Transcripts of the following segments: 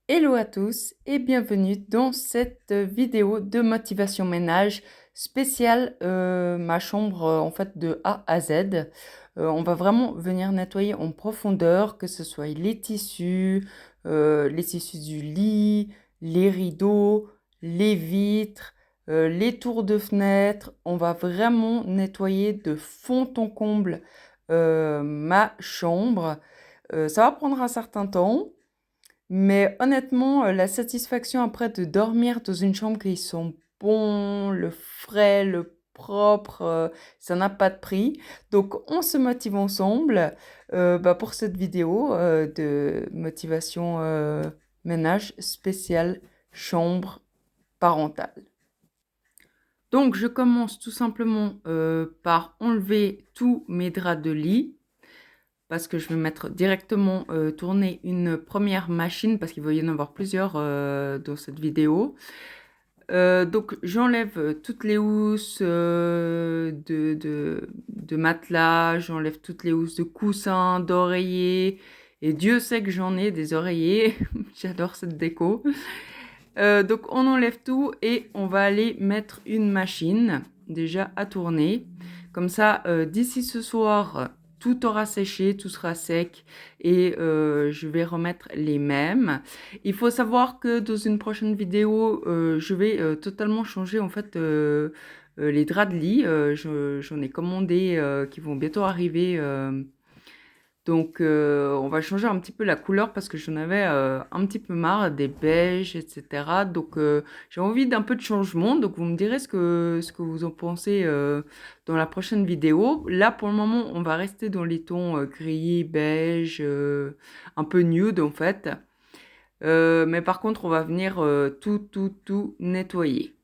Hello à tous et bienvenue dans cette vidéo de motivation ménage spéciale ma chambre en fait de A à Z. On va vraiment venir nettoyer en profondeur, que ce soit les tissus du lit, les rideaux, les vitres, les tours de fenêtre. On va vraiment nettoyer de fond en comble ma chambre. Ça va prendre un certain temps. Mais honnêtement, la satisfaction après de dormir dans une chambre qui sent bon, le frais, le propre, ça n'a pas de prix. Donc, on se motive ensemble pour cette vidéo de motivation ménage spéciale chambre parentale. Donc, je commence tout simplement par enlever tous mes draps de lit, parce que je vais mettre directement tourner une première machine, parce qu'il va y en avoir plusieurs dans cette vidéo. Donc j'enlève toutes les housses de matelas, j'enlève toutes les housses de coussins, d'oreillers, et Dieu sait que j'en ai des oreillers, j'adore cette déco. Donc on enlève tout et on va aller mettre une machine déjà à tourner. Comme ça, d'ici ce soir, tout aura séché, tout sera sec et je vais remettre les mêmes. Il faut savoir que dans une prochaine vidéo, je vais totalement changer en fait les draps de lit. J'en ai commandé qui vont bientôt arriver. Donc, on va changer un petit peu la couleur parce que j'en avais un petit peu marre des beiges, etc. Donc, j'ai envie d'un peu de changement. Donc, vous me direz ce que vous en pensez dans la prochaine vidéo. Là, pour le moment, on va rester dans les tons gris, beige, un peu nude en fait. Mais par contre, on va venir tout nettoyer.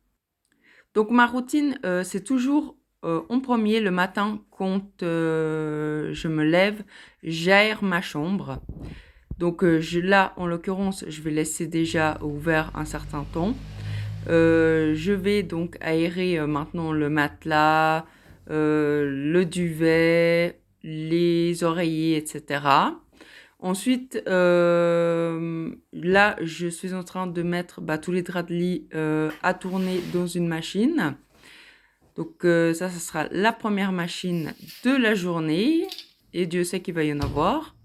Donc ma routine, c'est toujours en premier le matin quand je me lève, j'aère ma chambre. Donc là, en l'occurrence, je vais laisser déjà ouvert un certain temps. Je vais donc aérer maintenant le matelas, le duvet, les oreillers, etc. Ensuite, là, je suis en train de mettre tous les draps de lit à tourner dans une machine. Donc ça sera la première machine de la journée. Et Dieu sait qu'il va y en avoir.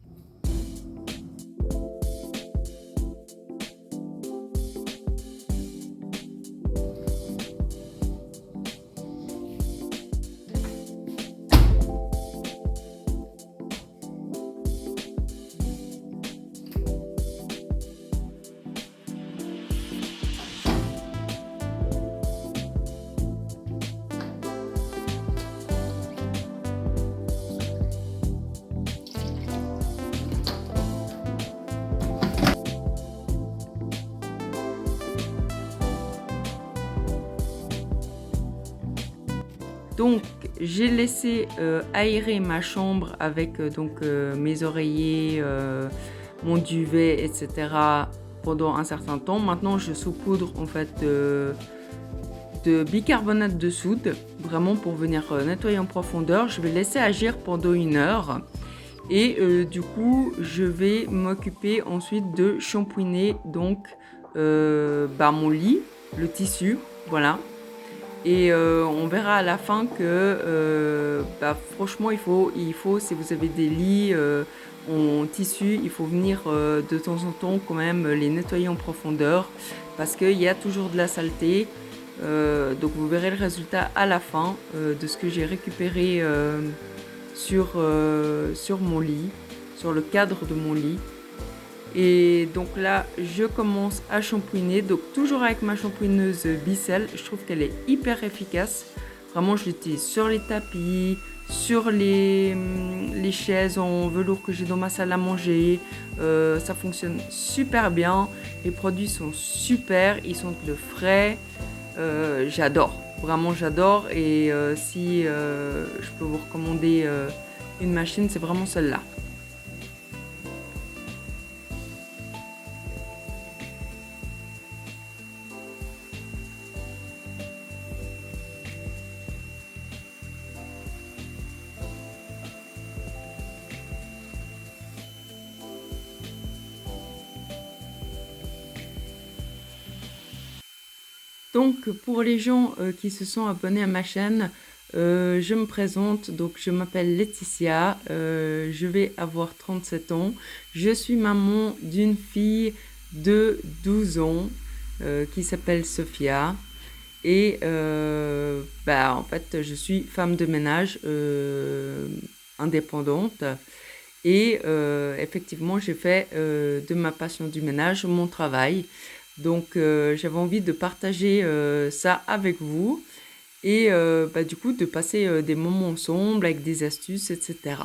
Donc, j'ai laissé aérer ma chambre avec mes oreillers, mon duvet, etc. pendant un certain temps. Maintenant, je saupoudre en fait de bicarbonate de soude, vraiment pour venir nettoyer en profondeur. Je vais laisser agir pendant 1 heure. Et du coup, je vais m'occuper ensuite de shampouiner mon lit, le tissu, voilà. Et on verra à la fin que franchement il faut si vous avez des lits en tissu, il faut venir de temps en temps quand même les nettoyer en profondeur parce qu'il y a toujours de la saleté. Donc vous verrez le résultat à la fin de ce que j'ai récupéré sur mon lit, sur le cadre de mon lit. Et donc là, je commence à shampouiner. Donc toujours avec ma shampouineuse Bicel. Je trouve qu'elle est hyper efficace. Vraiment, je l'utilise sur les tapis, sur les chaises en velours que j'ai dans ma salle à manger. Ça fonctionne super bien. Les produits sont super. Ils sont de frais. J'adore. Vraiment, j'adore. Et si je peux vous recommander une machine, c'est vraiment celle-là. Donc pour les gens qui se sont abonnés à ma chaîne, je me présente, donc je m'appelle Laetitia, je vais avoir 37 ans, je suis maman d'une fille de 12 ans qui s'appelle Sophia et en fait je suis femme de ménage indépendante et effectivement j'ai fait de ma passion du ménage mon travail. Donc j'avais envie de partager ça avec vous et du coup de passer des moments ensemble avec des astuces, etc.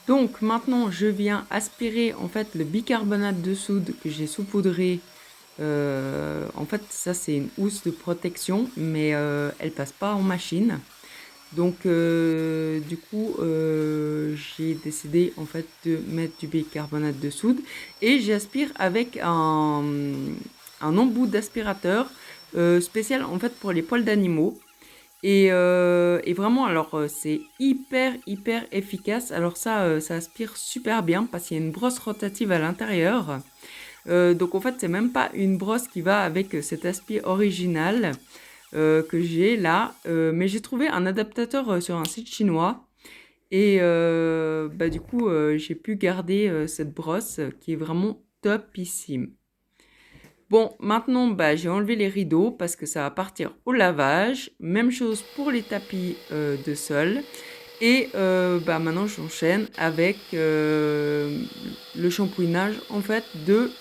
Donc maintenant je viens aspirer en fait le bicarbonate de soude que j'ai saupoudré. En fait ça c'est une housse de protection mais elle passe pas en machine. Donc du coup j'ai décidé en fait de mettre du bicarbonate de soude et j'aspire avec un embout d'aspirateur spécial en fait pour les poils d'animaux et vraiment alors c'est hyper efficace. Alors ça aspire super bien parce qu'il y a une brosse rotative à l'intérieur. Donc en fait c'est même pas une brosse qui va avec cet aspi original que j'ai là, mais j'ai trouvé un adaptateur sur un site chinois et du coup j'ai pu garder cette brosse qui est vraiment topissime. Bon, maintenant j'ai enlevé les rideaux parce que ça va partir au lavage. Même chose pour les tapis de sol. Et maintenant j'enchaîne avec le shampouinage en fait de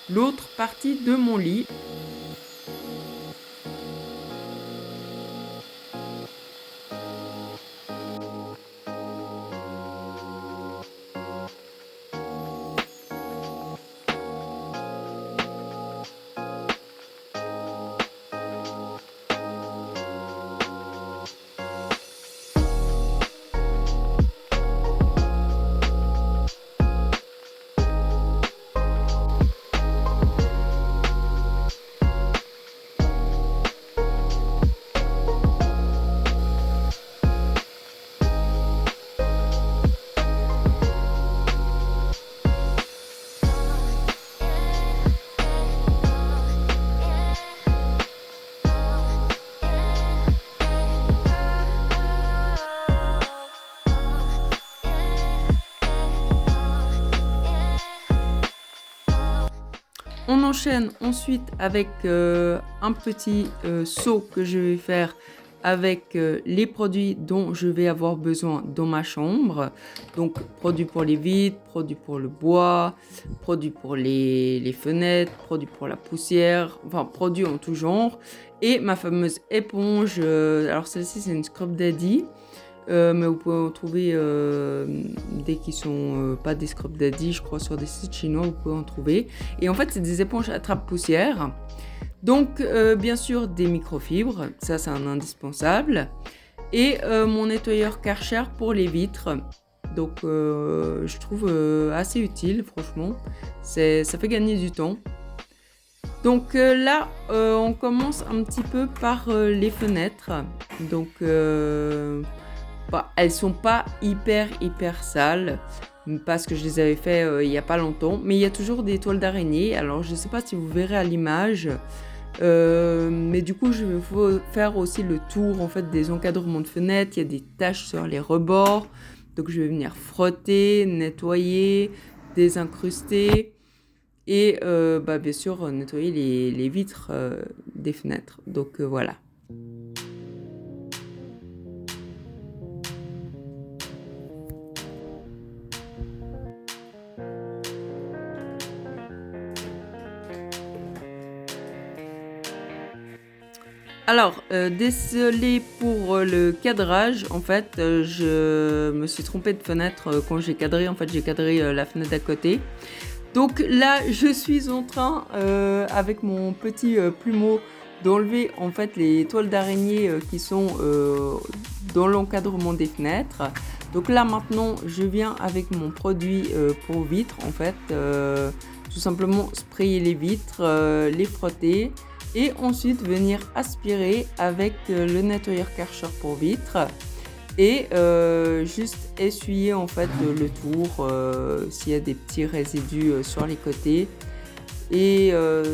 l'autre partie de mon lit. On enchaîne ensuite avec un petit seau que je vais faire avec les produits dont je vais avoir besoin dans ma chambre. Donc produits pour les vitres, produits pour le bois, produits pour les fenêtres, produits pour la poussière, enfin produits en tout genre. Et ma fameuse éponge, alors celle-ci c'est une Scrub Daddy. Mais vous pouvez en trouver des qui sont pas des Scrub Daddy, je crois sur des sites chinois, vous pouvez en trouver. Et en fait, c'est des éponges attrape-poussière. Donc, bien sûr, des microfibres, ça c'est un indispensable. Et mon nettoyeur Karcher pour les vitres. Donc, je trouve assez utile, franchement. Ça fait gagner du temps. Donc là, on commence un petit peu par les fenêtres. Donc, elles sont pas hyper sales parce que je les avais fait il y a pas longtemps, mais il y a toujours des toiles d'araignée. Alors je sais pas si vous verrez à l'image, mais du coup je vais faire aussi le tour en fait des encadrements de fenêtres. Il y a des taches sur les rebords, donc je vais venir frotter, nettoyer, désincruster et bien sûr nettoyer les vitres des fenêtres. Donc voilà. Alors, désolé pour le cadrage. En fait, je me suis trompée de fenêtre quand j'ai cadré. En fait, j'ai cadré la fenêtre d'à côté. Donc là, je suis en train, avec mon petit plumeau, d'enlever en fait les toiles d'araignée qui sont dans l'encadrement des fenêtres. Donc là, maintenant, je viens avec mon produit pour vitres. En fait, tout simplement sprayer les vitres, les frotter. Et ensuite venir aspirer avec le nettoyeur Karcher pour vitres et juste essuyer en fait le tour s'il y a des petits résidus sur les côtés et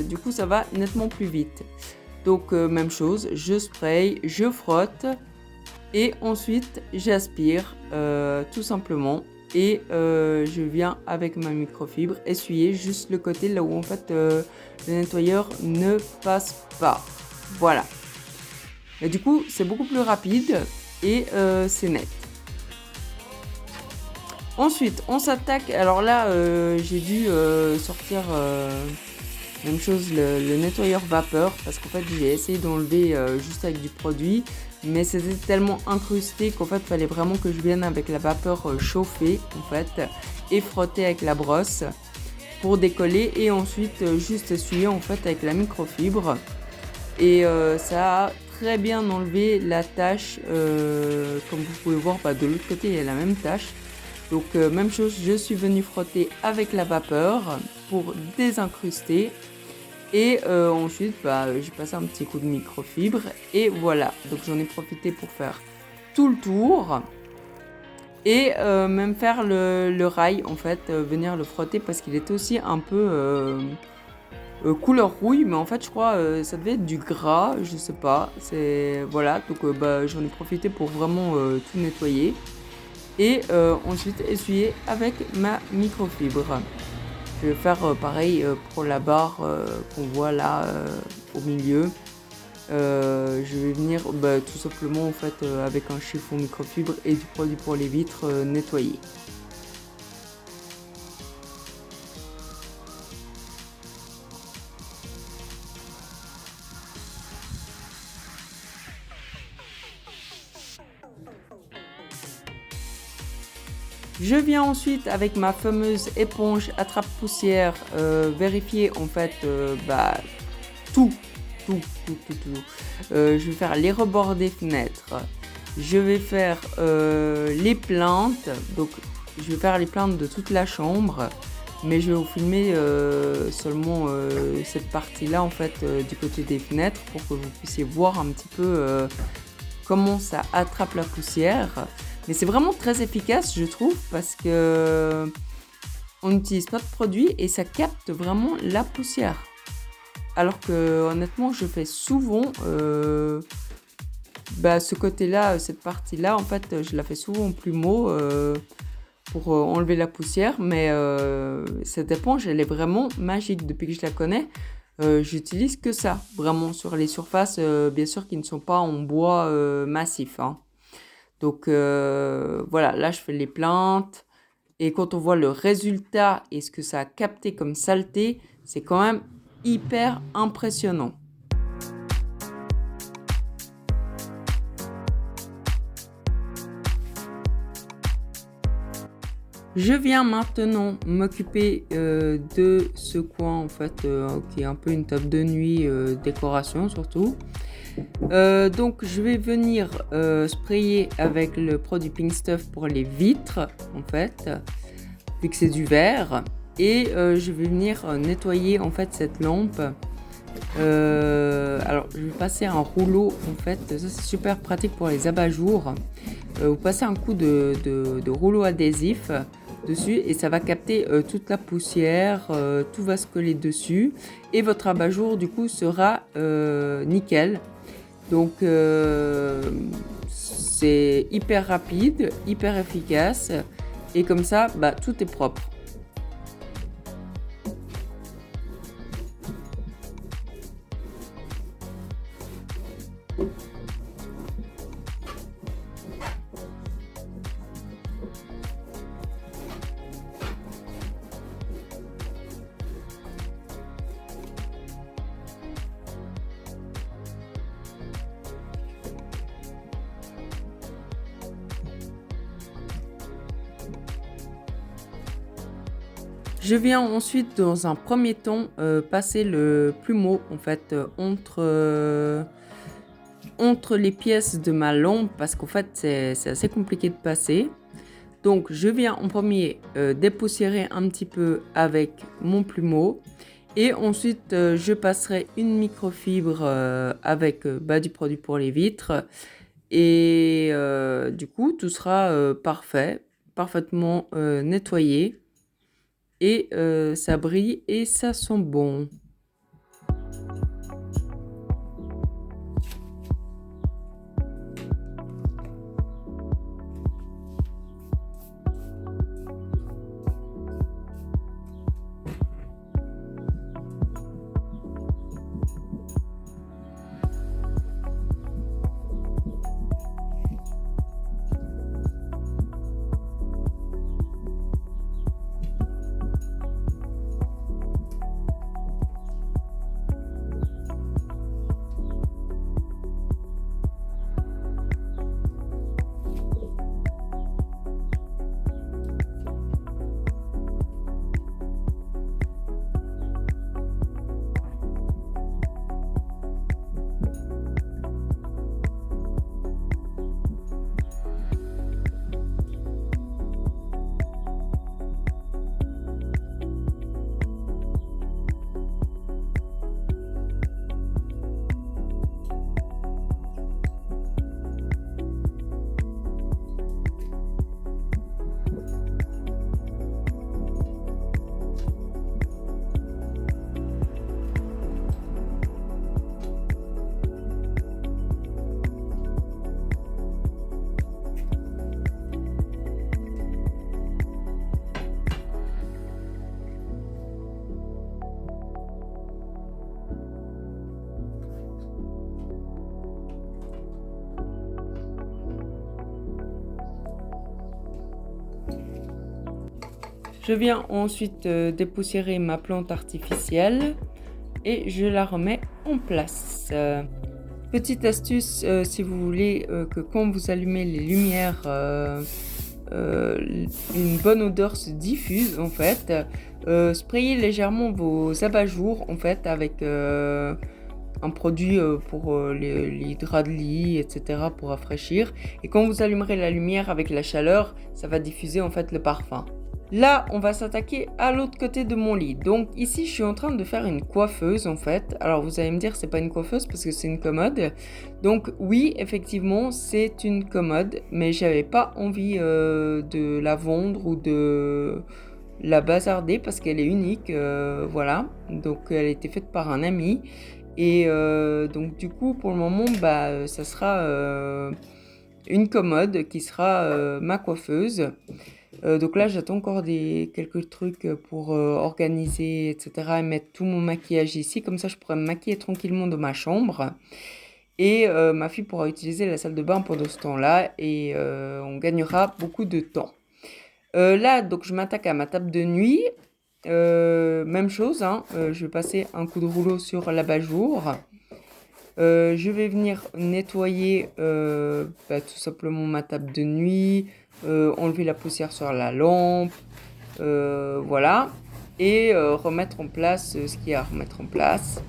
du coup ça va nettement plus vite. Donc même chose, je spray, je frotte et ensuite j'aspire tout simplement et je viens avec ma microfibre essuyer juste le côté là où en fait le nettoyeur ne passe pas. Voilà. Et du coup c'est beaucoup plus rapide et c'est net. Ensuite on s'attaque, alors là j'ai dû sortir même chose le nettoyeur vapeur parce qu'en fait j'ai essayé d'enlever juste avec du produit, mais c'était tellement incrusté qu'en fait il fallait vraiment que je vienne avec la vapeur chauffée en fait et frotter avec la brosse pour décoller et ensuite juste essuyer en fait avec la microfibre et ça a très bien enlevé la tache, comme vous pouvez voir de l'autre côté il y a la même tache. Donc même chose, je suis venue frotter avec la vapeur pour désincruster et ensuite j'ai passé un petit coup de microfibre et voilà. Donc j'en ai profité pour faire tout le tour et même faire le rail en fait, venir le frotter parce qu'il était aussi un peu couleur rouille, mais en fait je crois ça devait être du gras, je sais pas, c'est voilà. Donc j'en ai profité pour vraiment tout nettoyer et ensuite essuyer avec ma microfibre. Je vais faire pareil pour la barre qu'on voit là au milieu. Je vais venir tout simplement en fait avec un chiffon microfibre et du produit pour les vitres nettoyer. Je viens ensuite avec ma fameuse éponge attrape-poussière vérifier en fait tout. Je vais faire les rebords des fenêtres. Je vais faire les plaintes. Donc je vais faire les plaintes de toute la chambre. Mais je vais vous filmer seulement cette partie-là en fait du côté des fenêtres pour que vous puissiez voir un petit peu comment ça attrape la poussière. Mais c'est vraiment très efficace, je trouve, parce que on n'utilise pas de produit et ça capte vraiment la poussière. Alors que honnêtement, je fais souvent ce côté-là, cette partie-là, en fait, je la fais souvent en plumeau pour enlever la poussière. Mais cette éponge, elle est vraiment magique. Depuis que je la connais, j'utilise que ça, vraiment sur les surfaces, bien sûr, qui ne sont pas en bois massif, hein. Donc voilà, là je fais les plaintes et quand on voit le résultat et ce que ça a capté comme saleté, c'est quand même hyper impressionnant. Je viens maintenant m'occuper de ce coin en fait qui est un peu une table de nuit, décoration surtout. Donc je vais venir sprayer avec le produit Pink Stuff pour les vitres en fait, vu que c'est du verre, et je vais venir nettoyer en fait cette lampe. Alors je vais passer un rouleau en fait, ça c'est super pratique pour les abat-jours. Vous passez un coup de rouleau adhésif dessus et ça va capter toute la poussière, tout va se coller dessus et votre abat-jour du coup sera nickel. Donc c'est hyper rapide, hyper efficace et comme ça tout est propre. Je viens ensuite dans un premier temps passer le plumeau en fait entre les pièces de ma lampe parce qu'en fait c'est assez compliqué de passer. Donc je viens en premier dépoussiérer un petit peu avec mon plumeau et ensuite je passerai une microfibre avec du produit pour les vitres et du coup tout sera parfait, parfaitement nettoyé. et ça brille et ça sent bon. Je viens ensuite dépoussiérer ma plante artificielle et je la remets en place. Petite astuce, si vous voulez que quand vous allumez les lumières, une bonne odeur se diffuse en fait, sprayez légèrement vos abat-jours en fait avec un produit pour les draps de lit, etc. pour rafraîchir. Et quand vous allumerez la lumière avec la chaleur, ça va diffuser en fait le parfum. Là, on va s'attaquer à l'autre côté de mon lit. Donc ici, je suis en train de faire une coiffeuse en fait. Alors vous allez me dire, c'est pas une coiffeuse parce que c'est une commode. Donc oui, effectivement, c'est une commode, mais j'avais pas envie de la vendre ou de la bazarder parce qu'elle est unique. Voilà. Donc elle a été faite par un ami. Et donc du coup, pour le moment, ça sera une commode qui sera ma coiffeuse. Donc là, j'attends encore quelques trucs pour organiser, etc. et mettre tout mon maquillage ici. Comme ça, je pourrais me maquiller tranquillement dans ma chambre. Et ma fille pourra utiliser la salle de bain pendant ce temps-là. Et on gagnera beaucoup de temps. Là, donc, je m'attaque à ma table de nuit. Même chose, hein, je vais passer un coup de rouleau sur l'abat-jour. Je vais venir nettoyer tout simplement ma table de nuit, enlever la poussière sur la lampe, voilà, et remettre en place ce qu'il y a à remettre en place.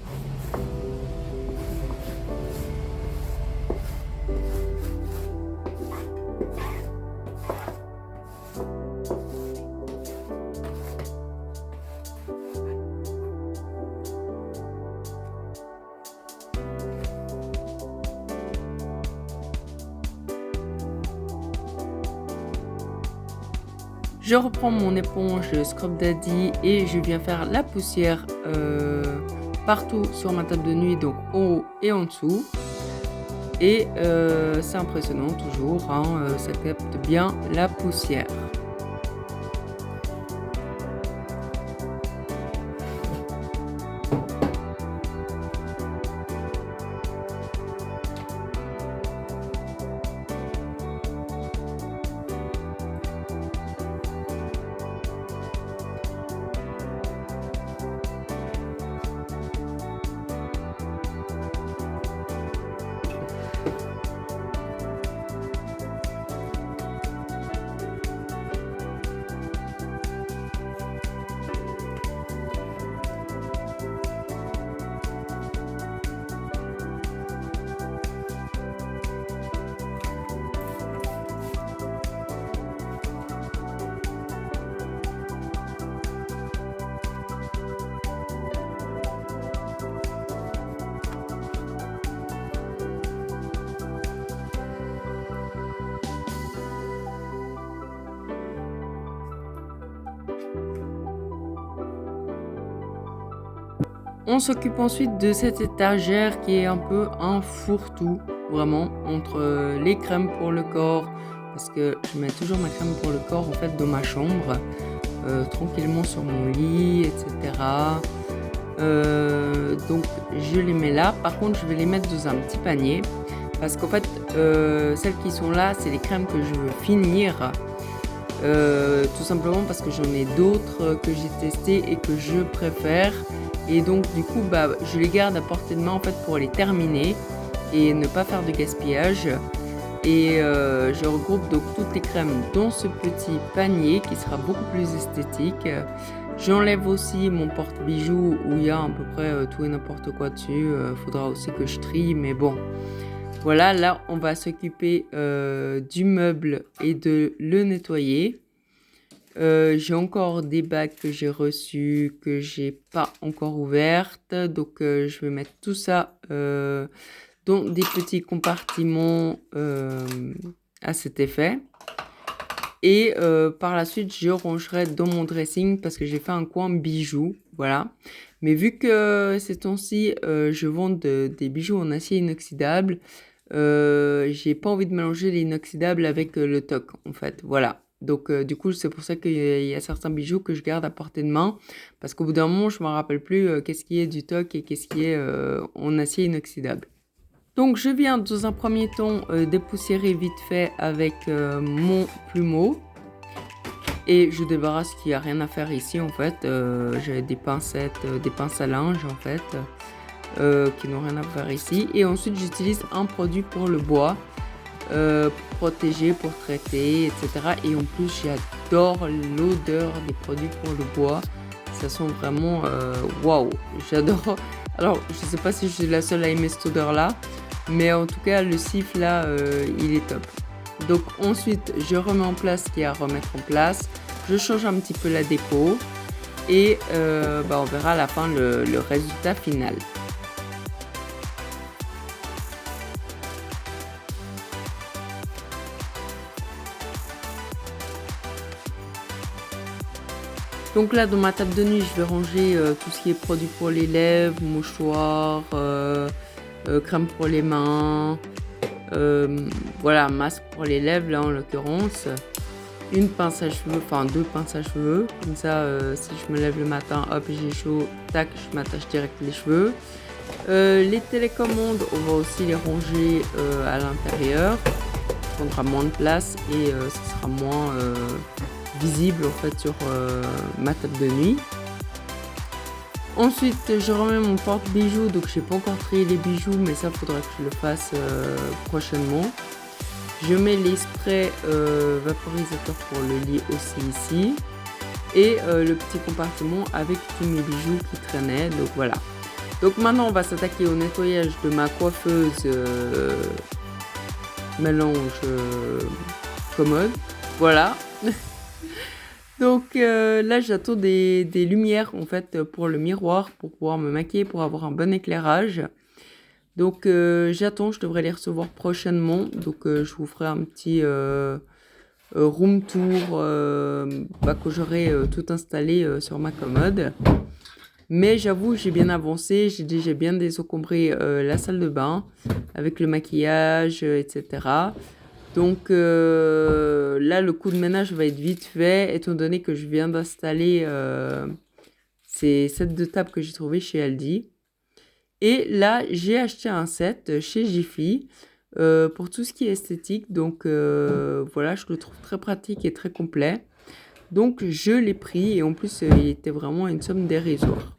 Je reprends mon éponge Scrub Daddy et je viens faire la poussière partout sur ma table de nuit, donc en haut et en dessous. Et c'est impressionnant toujours, hein, ça capte bien la poussière. On s'occupe ensuite de cette étagère qui est un peu un fourre-tout, vraiment, entre les crèmes pour le corps, parce que je mets toujours ma crème pour le corps en fait dans ma chambre, tranquillement sur mon lit, etc. Donc je les mets là. Par contre, je vais les mettre dans un petit panier, parce qu'en fait, celles qui sont là, c'est les crèmes que je veux finir. Tout simplement parce que j'en ai d'autres que j'ai testées et que je préfère. Et donc du coup, je les garde à portée de main en fait pour les terminer et ne pas faire de gaspillage. Et je regroupe donc toutes les crèmes dans ce petit panier qui sera beaucoup plus esthétique. J'enlève aussi mon porte-bijoux où il y a à peu près tout et n'importe quoi dessus. Faudra aussi que je trie, mais bon. Voilà, là, on va s'occuper du meuble et de le nettoyer. J'ai encore des bagues que j'ai reçues, que j'ai pas encore ouvertes. Donc, je vais mettre tout ça dans des petits compartiments à cet effet. Et par la suite, je rangerai dans mon dressing parce que j'ai fait un coin bijoux. Voilà. Mais vu que ces temps-ci, je vends des bijoux en acier inoxydable, j'ai pas envie de mélanger l'inoxydable avec le toc, en fait. Voilà. Donc, du coup, c'est pour ça qu'il y a certains bijoux que je garde à portée de main. Parce qu'au bout d'un moment, je me rappelle plus qu'est-ce qui est du toc et qu'est-ce qui est en acier inoxydable. Donc, je viens dans un premier temps dépoussiérer vite fait avec mon plumeau. Et je débarrasse ce qu'il n'y a rien à faire ici, en fait. J'ai des pincettes, des pinces à linge, en fait, qui n'ont rien à faire ici. Et ensuite, j'utilise un produit pour le bois, pour protéger, pour traiter, etc. Et en plus, j'adore l'odeur des produits pour le bois. Ça sent vraiment waouh, j'adore. Alors, je ne sais pas si je suis la seule à aimer cette odeur-là, mais en tout cas, le siffle là, il est top. Donc ensuite, je remets en place ce qu'il y a à remettre en place. Je change un petit peu la déco et on verra à la fin le résultat final. Donc là, dans ma table de nuit, je vais ranger tout ce qui est produit pour les lèvres, mouchoirs, crème pour les mains, voilà, masque pour les lèvres là en l'occurrence. Une pince à cheveux, enfin 2 pinces à cheveux. Comme ça, si je me lève le matin, hop, j'ai chaud, tac, je m'attache direct les cheveux. Les télécommandes, on va aussi les ranger à l'intérieur. Ça prendra moins de place et ça sera moins visible en fait sur ma table de nuit. Ensuite, je remets mon porte-bijoux. Donc, je n'ai pas encore trié les bijoux, mais ça, faudra que je le fasse prochainement. Je mets les sprays vaporisateurs pour le lit aussi ici. Et le petit compartiment avec tous mes bijoux qui traînaient. Donc voilà. Donc maintenant on va s'attaquer au nettoyage de ma coiffeuse mélange commode. Voilà. Donc là j'attends des lumières en fait pour le miroir pour pouvoir me maquiller, pour avoir un bon éclairage. Donc j'attends, je devrais les recevoir prochainement. Donc je vous ferai un petit room tour quand j'aurai tout installé sur ma commode. Mais j'avoue, j'ai bien avancé, j'ai déjà bien désencombré la salle de bain avec le maquillage, etc. Donc là, le coup de ménage va être vite fait, étant donné que je viens d'installer ces sets de table que j'ai trouvé chez Aldi. Et là, j'ai acheté un set chez Jiffy pour tout ce qui est esthétique. Donc voilà, je le trouve très pratique et très complet. Donc je l'ai pris et en plus, il était vraiment une somme dérisoire.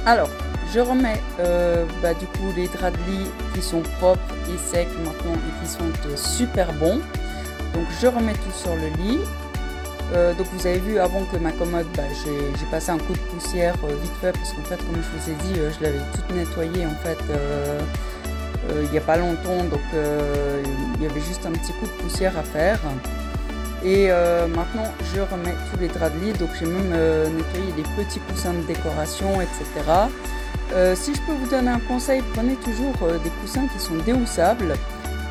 Alors, je remets du coup les draps de lit qui sont propres et secs maintenant et qui sont super bons. Donc je remets tout sur le lit. Donc vous avez vu avant que ma commode, j'ai passé un coup de poussière vite fait parce qu'en fait comme je vous ai dit, je l'avais toute nettoyée en fait il n'y a pas longtemps, donc il y avait juste un petit coup de poussière à faire. Et maintenant je remets tous les draps de lit, donc j'ai même nettoyé les petits coussins de décoration, etc. Si je peux vous donner un conseil, prenez toujours des coussins qui sont déhoussables.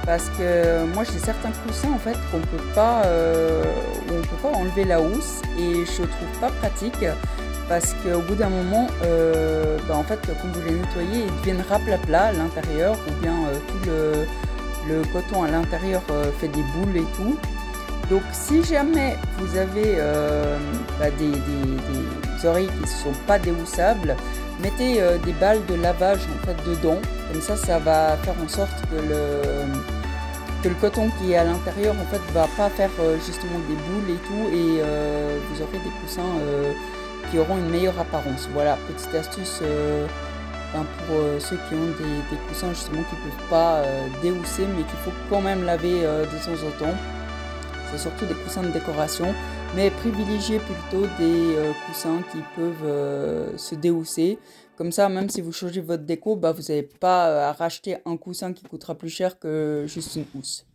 Parce que moi j'ai certains coussins en fait qu'on peut pas, où on peut pas enlever la housse et je trouve pas pratique parce qu'au bout d'un moment, en fait quand vous les nettoyez ils deviennent raplapla à l'intérieur ou bien tout le coton à l'intérieur fait des boules et tout. Donc si jamais vous avez des oreilles qui ne sont pas déhoussables, mettez des balles de lavage en fait dedans, comme ça va faire en sorte que le coton qui est à l'intérieur en fait va pas faire justement des boules et tout et vous aurez des coussins qui auront une meilleure apparence. Voilà, petite astuce pour ceux qui ont des coussins justement qui ne peuvent pas déhousser mais qu'il faut quand même laver de temps en temps. C'est surtout des coussins de décoration, mais privilégiez plutôt des coussins qui peuvent se déhousser. Comme ça, même si vous changez votre déco, vous n'avez pas à racheter un coussin qui coûtera plus cher que juste une housse.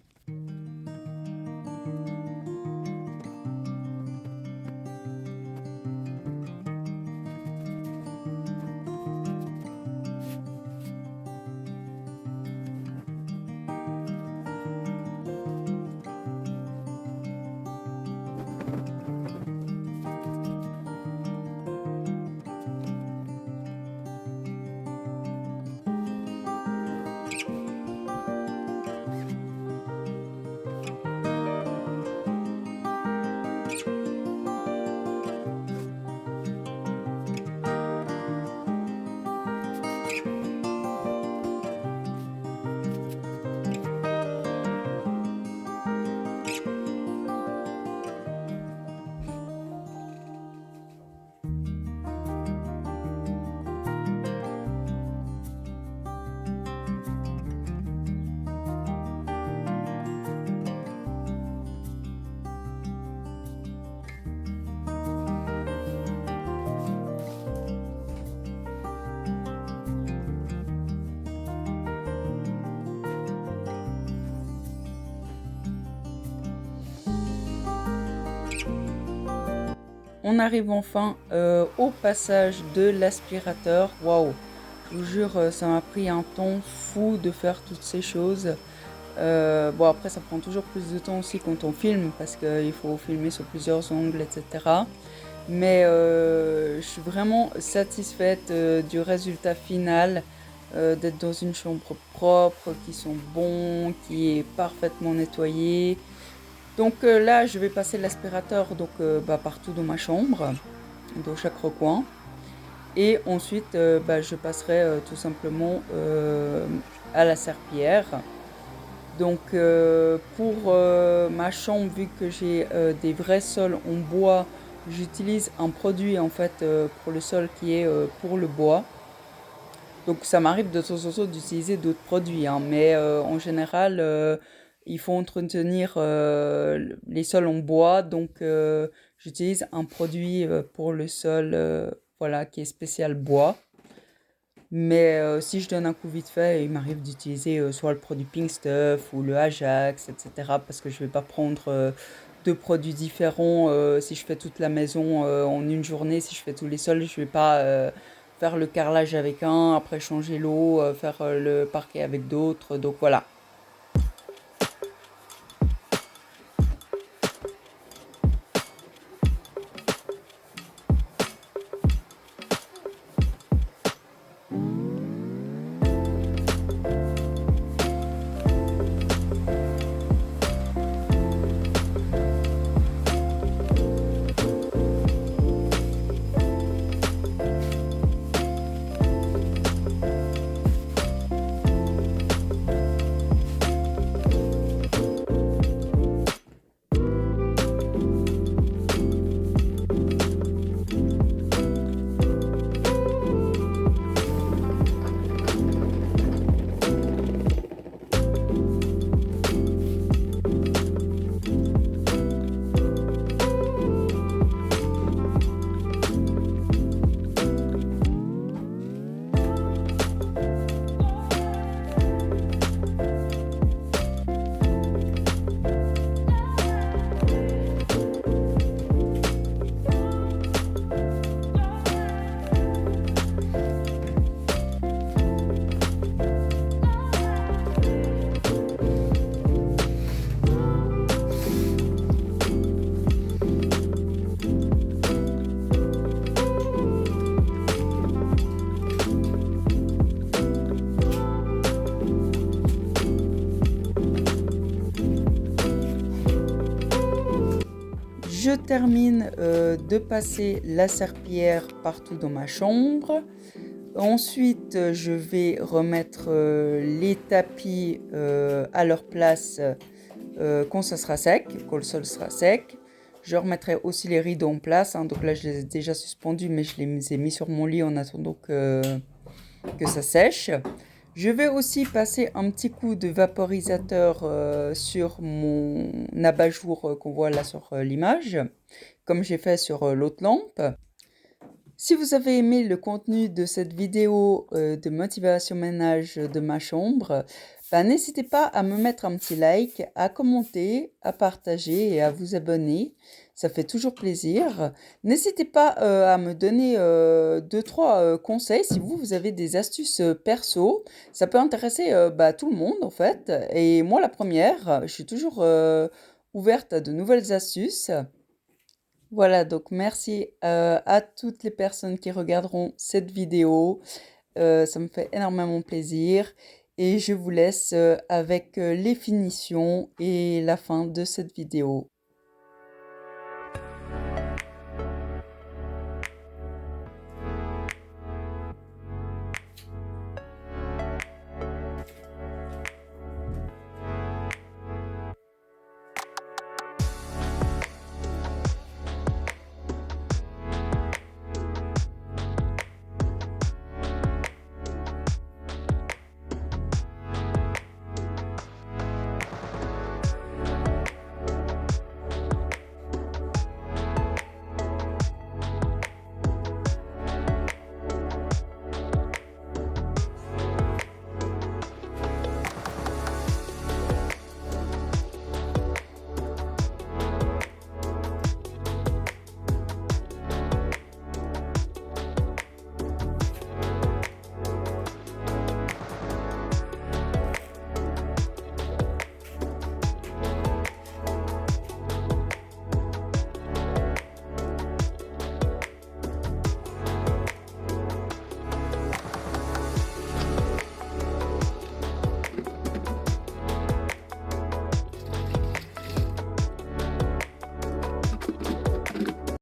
On arrive enfin au passage de l'aspirateur. Waouh, je vous jure, ça m'a pris un temps fou de faire toutes ces choses. Après, ça prend toujours plus de temps aussi quand on filme parce qu'il faut filmer sur plusieurs angles, etc. Mais je suis vraiment satisfaite du résultat final, d'être dans une chambre propre, qui sent bon, qui est parfaitement nettoyée. Donc là, je vais passer l'aspirateur partout dans ma chambre, dans chaque recoin. Et ensuite, je passerai tout simplement à la serpillière. Donc pour ma chambre, vu que j'ai des vrais sols en bois, j'utilise un produit en fait pour le sol qui est pour le bois. Donc ça m'arrive de temps en temps d'utiliser d'autres produits, hein, mais en général, il faut entretenir les sols en bois. Donc j'utilise un produit pour le sol qui est spécial bois. Mais si je donne un coup vite fait, il m'arrive d'utiliser soit le produit Pink Stuff ou le Ajax, etc. Parce que je ne vais pas prendre deux produits différents si je fais toute la maison en une journée. Si je fais tous les sols, je ne vais pas faire le carrelage avec un, après changer l'eau, faire le parquet avec d'autres. Donc voilà. je termine de passer la serpillière partout dans ma chambre. Ensuite, je vais remettre les tapis à leur place quand ça sera sec, quand le sol sera sec. Je remettrai aussi les rideaux en place. Donc là, je les ai déjà suspendus, mais je les ai mis sur mon lit en attendant que ça sèche. Je vais aussi passer un petit coup de vaporisateur sur mon abat-jour qu'on voit là sur l'image, comme j'ai fait sur l'autre lampe. Si vous avez aimé le contenu de cette vidéo de motivation ménage de ma chambre, n'hésitez pas à me mettre un petit like, à commenter, à partager et à vous abonner. Ça fait toujours plaisir. N'hésitez pas à me donner 2-3 conseils si vous avez des astuces perso. Ça peut intéresser tout le monde en fait. Et moi la première, je suis toujours ouverte à de nouvelles astuces. Voilà, donc merci à toutes les personnes qui regarderont cette vidéo. Ça me fait énormément plaisir. Et je vous laisse avec les finitions et la fin de cette vidéo.